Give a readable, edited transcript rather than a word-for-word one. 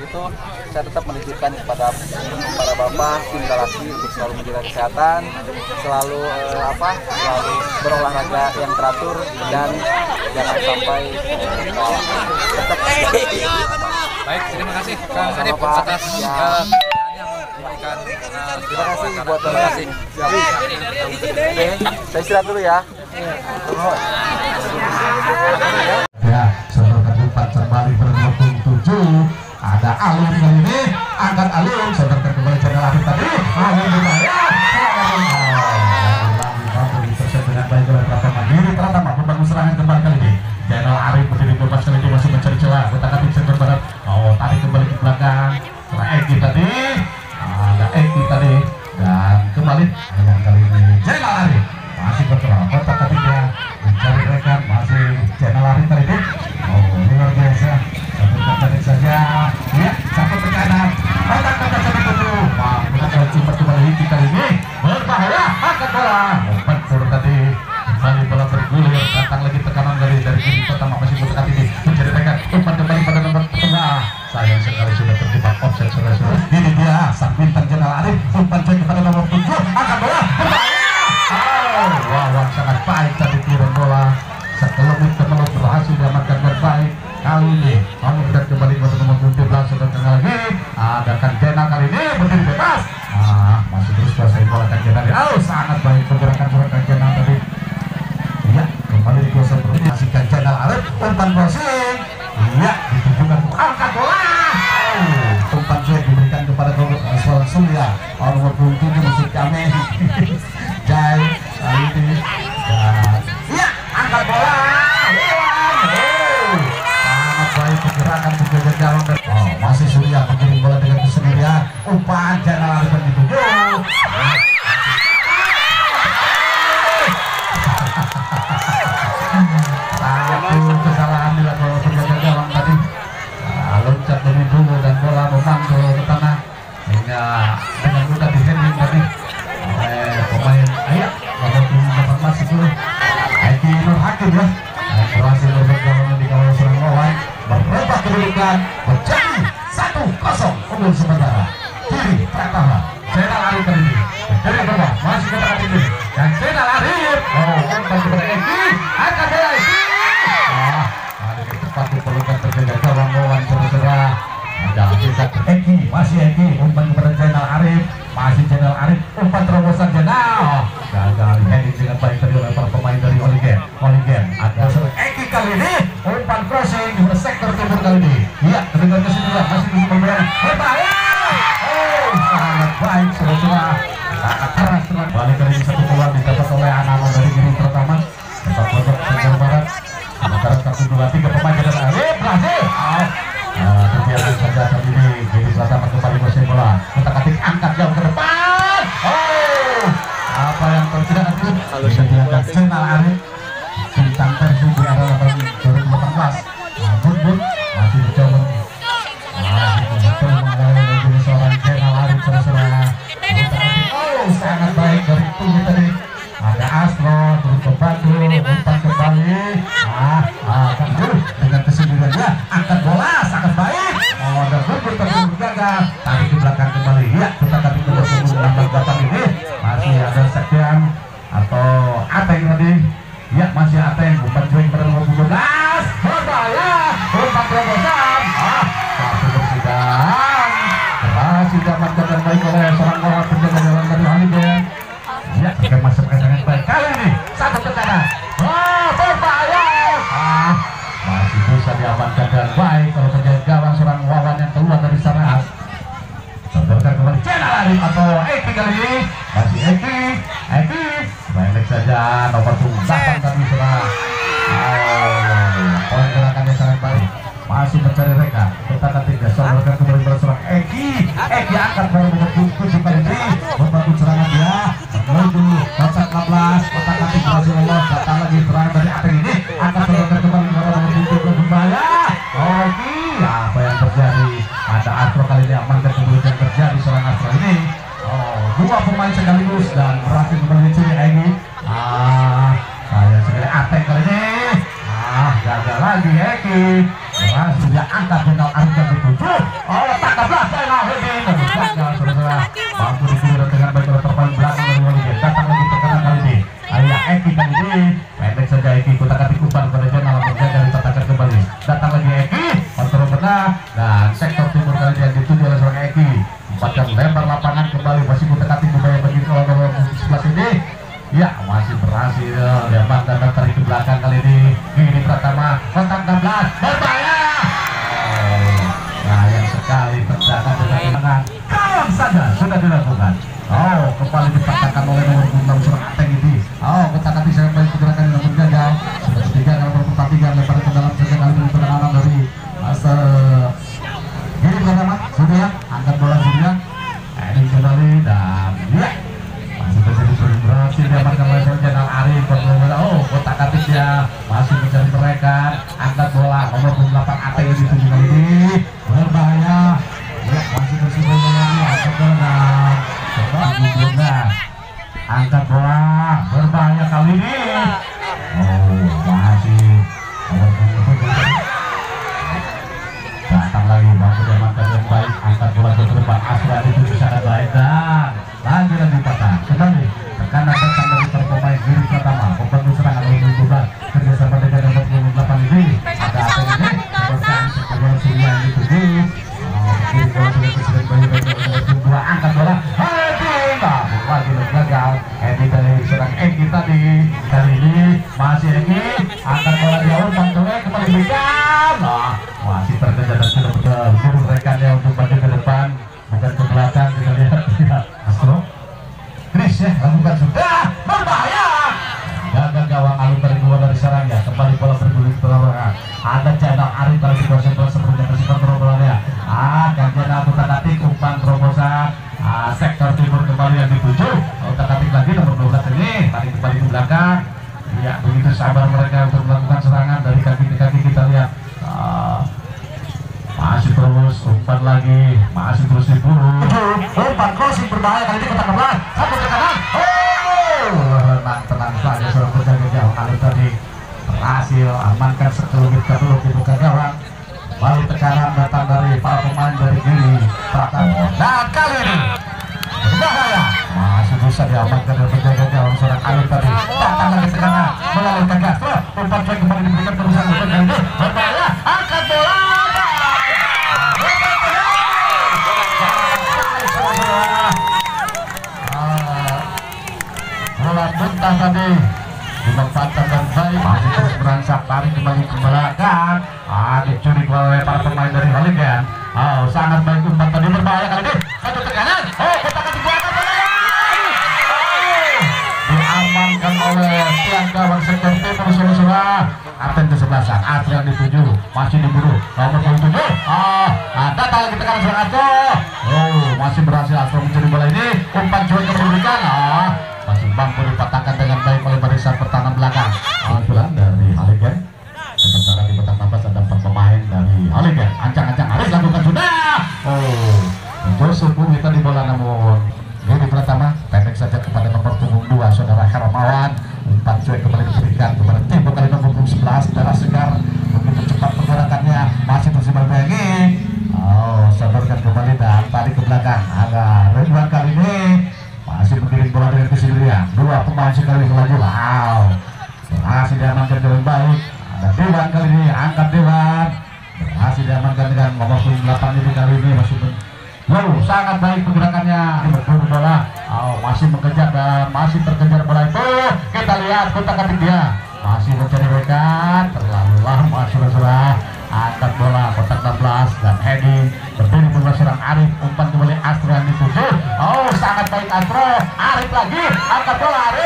itu saya tetap menitipkan kepada para bapak tim Galaksi untuk selalu menjaga kesehatan, selalu selalu berolahraga yang teratur dan jangan sampai tetap. Baik, terima kasih Kang Arif atas diberikan. Terima kasih buat kasih. Oke, saya istirahat dulu ya. Ya, saudara keempat kembali bernomor 7 ada Alun kali ini, angkat Alun, saudara kembali channel Arif tadi, Alun berbahaya, dengan baik oleh Pratama Diri Pratama membangun serangan kembali kali ini. Channel Arif berdiri bebas kali ini masih mencari celah, kotak atik sektor barat, tarik kembali ke belakang, setelah Eki tadi, ada Eki tadi, dan kembali yang kali ini Channel Arif masih bergerak, kotak atiknya mencari rekan, masih Channel Arif tadi ini. Luar biasa, satu saja, ya, satu ke kanan, kotak satu dulu, menggunakan cepat kembali kali ini, berbahaya, angkat bola, umpan turun tadi, kembali bola bergulir, datang lagi tekanan dari kiri pertama masih kotak ini, mencari rekan, umpan kembali pada nomor tengah, sayang sekali sudah terjebak offset saudara-saudara. Ini dia sang bintang Channel Arif, umpan kepada nomor 7, angkat bola, berbahaya, wawan sangat baik tadi turun bola. Sekelumit kemelut berhasil diamankan berbaik. Kali ini kamu sudah kembali ke nomor 17 sudah tengah lagi. Ada Kanjena kali ini berdiri bebas. Masih terus kuasai bola Kanjena. Sangat baik pergerakan bola Kanjena tadi. Iya, kembali dikuasai bola. Masih Kanjena Arif, umpan crossing. Iya, ditujukan angkat bola. Umpan saya diberikan kepada seorang Surya. Nomor 27 musuh kami. Jai kali ini. Iya, angkat bola. Sangat baik pergerakan penjaga gawang dan masih Surya mengirim bola dengan kesendirian. Umpan Channel Arif dituju. Satu kesalahan dilakukan oleh penjaga gawang tadi. Loncat lebih dulu dan bola memantul ke tanah hingga dengan mudah di-handling tadi oleh pemain ayat nomor 18 itu Eki Nur Hakim ya, berhasil bergabung di kawasan serang lawan, berubah kedudukan menjadi 1-0 unggul sementara. Kiri Pratama Channel Arif kali ini dari bawah masih kepada ini dan Channel Arif umpan kepada Eki, angkat bola Eki, kali ini tepat diperlukan terjaga gawang lawan saudara. Ada kita Eki, masih Eki, umpan kepada Channel Arif, masih Channel Arif, umpan terobosan Channel gagal heading dengan baik tadi oleh para pemain dari Oligen. Ada Eki kali ini, umpan crossing di sektor timur kali ini. Iya, terdengar kesimpulan masih di pemberian berbahaya. Sangat baik saudara, sangat keras teman. Balik kali ini satu peluang didapat oleh Anamo dari kiri pertama, tempat pojok sektor barat. Sementara 1, 2, 3 pemain Channel Arif berhasil. Terbiasa saja kali ini jadi pertama kembali musim bola. Kita ketik angkat jauh ke depan. Apa yang terjadi? Disediakan Channel Arif bintang versi di era 2018. Bun masih dicoba menjadi seorang Channel Arif saudara. Sangat baik dari Tumi tadi. Ada Astro turun ke Batu, umpan kembali. Dengan kesendirian dia angkat bola sangat baik. Ada Bun terus gagal. Tarik di belakang kembali. Ya, kita tadi terus menambah datang ini. Masih ada Sektian atau Ateng tadi. Ya, masih Ateng, umpan swing pada nomor 17. Berbahaya, umpan terobosan. Satu bersidang. Berhasil diamankan dengan baik oleh seorang orang penjaga jalan dari Haliben. Ya, oke, masuk ke dengan baik kali ini. Satu ke kanan. Berbahaya. Masih bisa diamankan dengan baik kalau penjaga gawang seorang Wawan yang keluar dari sana. Terdengar kembali Channel Arif atau Eki kali ini. Masih Eki. Pendek saja nomor 8 tadi sudah. Poin gerakannya sangat baik. Masih mencari rekan. Kita nanti geser kembali pada seorang Eki angkat bola nomor 7 kali ini. Membantu serangan dia. Menuju kotak 16. Kotak nanti berhasil lolos. Datang lagi serangan dari Ateng ini. Angkat bola kembali pada nomor 7 berbahaya. Eki, apa yang terjadi? Ada Astro kali ini amankan kemudian yang terjadi seorang Astro ini. Dua pemain sekaligus dan berhasil kembali curi Eki. Saya sekali Ateng kali ini. Gagal lagi Eki. Berhasil dia angkat Channel Arif yang 7. Ya, masih berhasil diamankan dan tarik ke belakang kali ini. Giri Pratama kontak 16 berbahaya. Sayang sekali tendangan dengan tangan. Kawan saja sudah dilakukan. Kembali dipatahkan oleh nomor 6 Surang Ateng ini. Kotak bisa kembali pergerakan namun gagal. Sudah ketiga kalau pertandingan lebar ke dalam saja kali ini tendangan dari Giri Pratama. Sudah angkat bola Surya. Ini kembali dan ya. Masih terjadi berhasil diamankan oleh Jenderal Arif. Kotak atik dia masih mencari mereka. Angkat bola nomor 28 Ateng yang dituju kali ini berbahaya. Ya, masih bersih ini angkat bola. Angkat bola berbahaya kali ini. Masih datang lagi bagus diamankan yang baik. Angkat bola ke depan Asra itu sangat baik dan lagi patah kembali tekanan datang dari pemain Giri Pratama. Membantu serangan oleh Bubar kerjasama dengan nomor 28 ini. Ada apa ini? Berkali sekolah Surya yang dituju. Kiri bola sudah kesulitan bagi nomor 2. Angkat bola lagi gagal. Edi dari serang Egi tadi. Kali ini masih Egi angkat bola jauh, Bantulnya kembali berikan. Masih terkejar dan sudah berburu rekannya untuk maju ke depan bukan ke belakang. Kita lihat Astro Chris ya lakukan sudah berbahaya. Gagal gawang alun dari luar dari serangnya. Kembali bola bergulir ke belakang. Ada channel Arif kalau dikuasai bola sebelumnya bersifat terobolannya. Ganjana Kutak-atik umpan terobosan. Sektor timur kembali yang dituju. Kutak-atik lagi nomor 12 ini. Tarik kembali ke belakang. Ya begitu sabar mereka untuk melakukan serangan dari kaki ke kaki. Kita lihat masih terus umpan lagi. Masih terus diburu. Umpan crossing berbahaya kali ini Kotak 16. Satu ke kanan. Tenang saja seorang penjaga jauh. Kalau tadi berhasil amankan sekelumit kedua di buka gawang. Balik tekanan datang dari para pemain dari Giri Pratama. Nah kali ini berbahaya. Masih bisa diamankan dari penjaga gawang seorang Alif tadi. Datang lagi tekanan melalui gagas. Umpan cuek kembali diberikan terusan umpan kali ini berbahaya. Angkat bola. Bola bentang tadi dimanfaatkan dan baik. Masih terus berangsek tarik kembali ke belakang. Dicuri oleh para pemain dari Haligan. Sangat baik umpan tadi berbahaya kali ini. Satu tekanan. Kotak-atik belakang. Diamankan oleh tiang gawang sektor timur Surabaya. Ateng kesebelasan. Atri yang dituju masih diburu nomor 27. Datang lagi tekanan seorang Astro. Masih berhasil Astro mencuri bola ini. Umpan cuek diberikan. Masih mampu dipatahkan dengan baik oleh barisan pertahanan belakang. Pulang dari Haligan. Sementara di petak nafas ada 4 pemain dari Haligan. Ancang-ancang harus lakukan sudah. Joseph kita di bola namun Giri Pratama pendek saja kepada nomor punggung 2 saudara Hermawan. Umpan cuek kembali diberikan kepada tim kali nomor 11 darah segar. Begitu cepat pergerakannya masih tersimpan lagi. Sabarkan kembali dan tarik ke belakang. Ridwan kali ini masih mengirim bola dengan kesendirian. 2 pemain sekali lagi. Berhasil diamankan dengan baik. Ada Dewan kali ini, angkat Dewan. Berhasil diamankan dengan nomor 8 ini kali ini masih sangat baik pergerakannya. Berburu bola. Masih mengejar dan masih terkejar bola itu. Kita lihat Kotak-atik dia masih mencari rekan. Terlalu lama sudah. Angkat bola Kotak 16 dan heading berdiri bola serang Arif. Umpan kembali Astro yang dituju. Sangat baik Astro. Arif lagi angkat bola Arif.